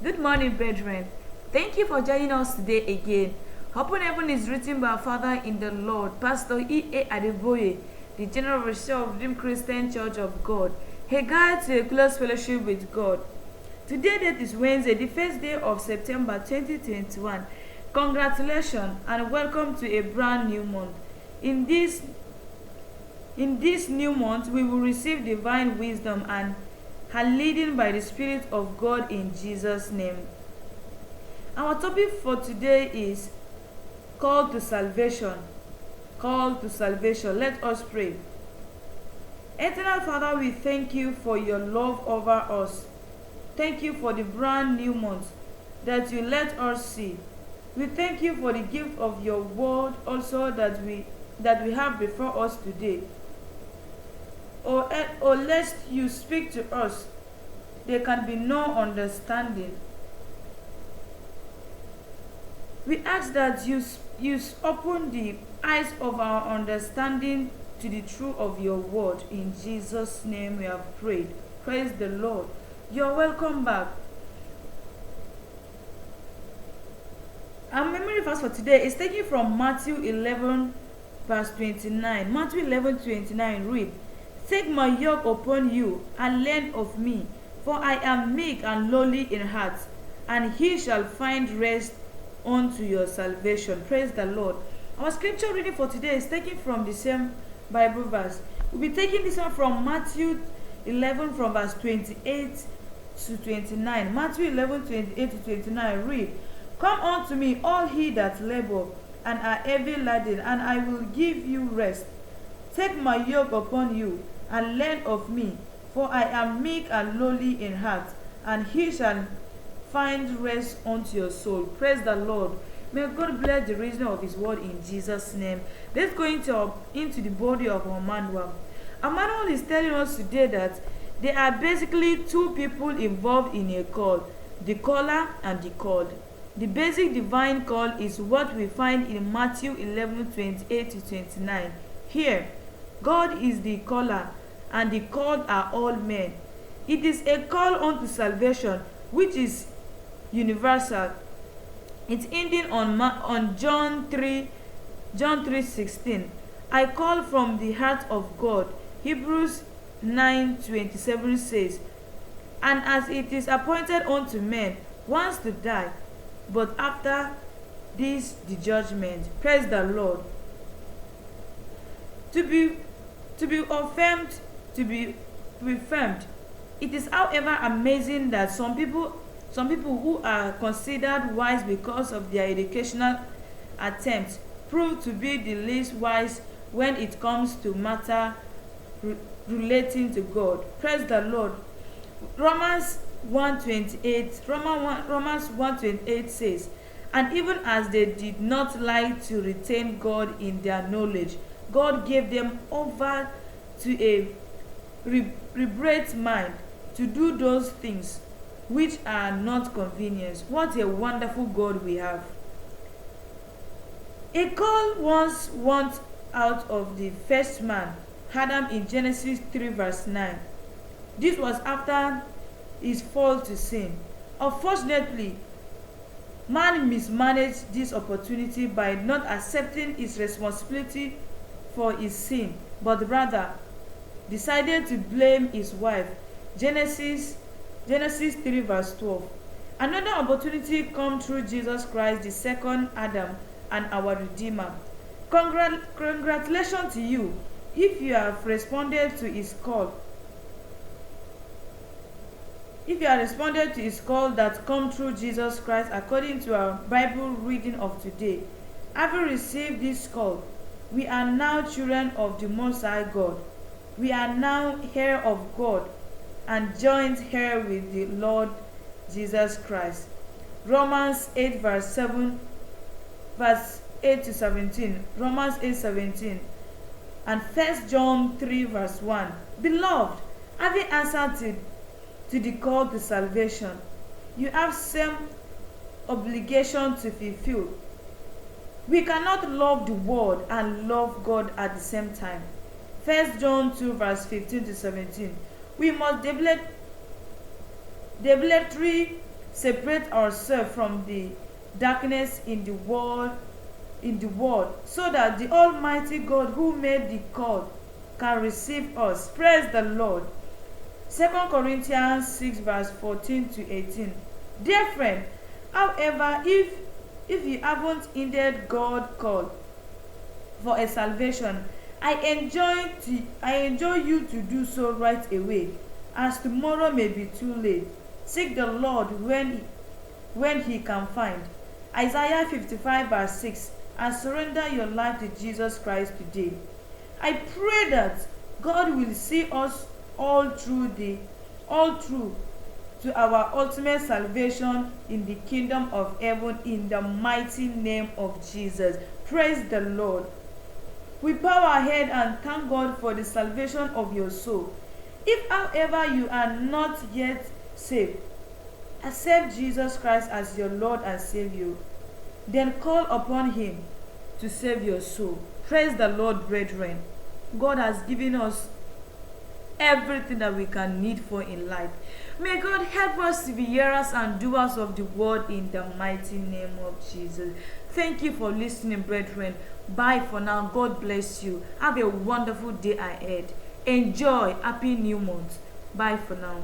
Good morning, brethren. Thank you for joining us today again. Open Heaven is written by our Father in the Lord, Pastor E.A. Adeboye, the General Overseer of Redeemed Christian Church of God, a guide to a close fellowship with God. Today, date is Wednesday, the first day of September 2021. Congratulations and welcome to a brand new month. In this new month, we will receive divine wisdom and are leading by the Spirit of God in Jesus' name. Our topic for today is Call to Salvation. Call to Salvation. Let us pray. Eternal Father, we thank you for your love over us. Thank you for the brand new month that you let us see. We thank you for the gift of your word also that we have before us today. Or lest you speak to us, there can be no understanding. We ask that you open the eyes of our understanding to the truth of your word. In Jesus' name we have prayed. Praise the Lord. You're welcome back. Our memory verse for today is taken from Matthew 11 verse 29. Matthew 11:29 read, "Take my yoke upon you and learn of me, for I am meek and lowly in heart, and he shall find rest unto your salvation." Praise the Lord. Our scripture reading for today is taken from the same Bible verse. We'll be taking this one from Matthew 11 from verse 28 to 29. Matthew 11:28 to 29 read, "Come unto me, all ye that labor and are heavy laden, and I will give you rest. Take my yoke upon you and learn of me, for I am meek and lowly in heart, and he shall find rest unto your soul." Praise the Lord. May God bless the reason of his word in Jesus' name. Let's go into the body of our manual. Our manual is telling us today that there are basically two people involved in a call, the caller and the called. The basic divine call is what we find in Matthew 11:28 to 29. Here, God is the caller, and the called are all men. It is a call unto salvation, which is universal. It's ending on John 3:16. "I call from the heart of God." Hebrews 9:27 says, "And as it is appointed unto men once to die, but after this the judgment." Praise the Lord. To be affirmed, to be firmed. It is, however, amazing that some people who are considered wise because of their educational attempts prove to be the least wise when it comes to matter relating to God. Praise the Lord. Romans 1:28 says, "And even as they did not like to retain God in their knowledge, God gave them over to a reprobate mind to do those things which are not convenient." What a wonderful God we have. A call was went out of the first man, Adam, in Genesis 3 verse 9. This was after his fall to sin. Unfortunately, man mismanaged this opportunity by not accepting his responsibility for his sin, but rather decided to blame his wife. Genesis 3 verse 12. Another opportunity come through Jesus Christ, the second Adam and our Redeemer. Congratulations to you if you have responded to his call. If you have responded to his call that come through Jesus Christ according to our Bible reading of today. Having received this call, we are now children of the Most High God. We are now heir of God and joint heir with the Lord Jesus Christ. Romans 8 verse 8 to 17. Romans 8:17. And 1 John 3 verse 1. Beloved, having answered to the call to salvation, you have same obligation to fulfill. We cannot love the world and love God at the same time. 1 John 2 verse 15 to 17. We must deliberately separate ourselves from the darkness in the world, so that the Almighty God who made the call can receive us. Praise the Lord. 2 Corinthians 6 verse 14 to 18. Dear friend, however, if you haven't hindered God call for a salvation, I enjoy you to do so right away, as tomorrow may be too late. Seek the Lord when he can find. Isaiah 55 verse 6. And surrender your life to Jesus Christ today. I pray that God will see us all through to our ultimate salvation in the kingdom of heaven, in the mighty name of Jesus. Praise the Lord. We bow our head and thank God for the salvation of your soul. If, however, you are not yet saved, accept Jesus Christ as your Lord and Savior. Then call upon Him to save your soul. Praise the Lord, brethren. God has given us everything that we can need for in life. May God help us to be hearers and doers of the word in the mighty name of Jesus. Thank you for listening, brethren. Bye for now. God bless you. Have a wonderful day ahead. Enjoy. Happy New Month. Bye for now.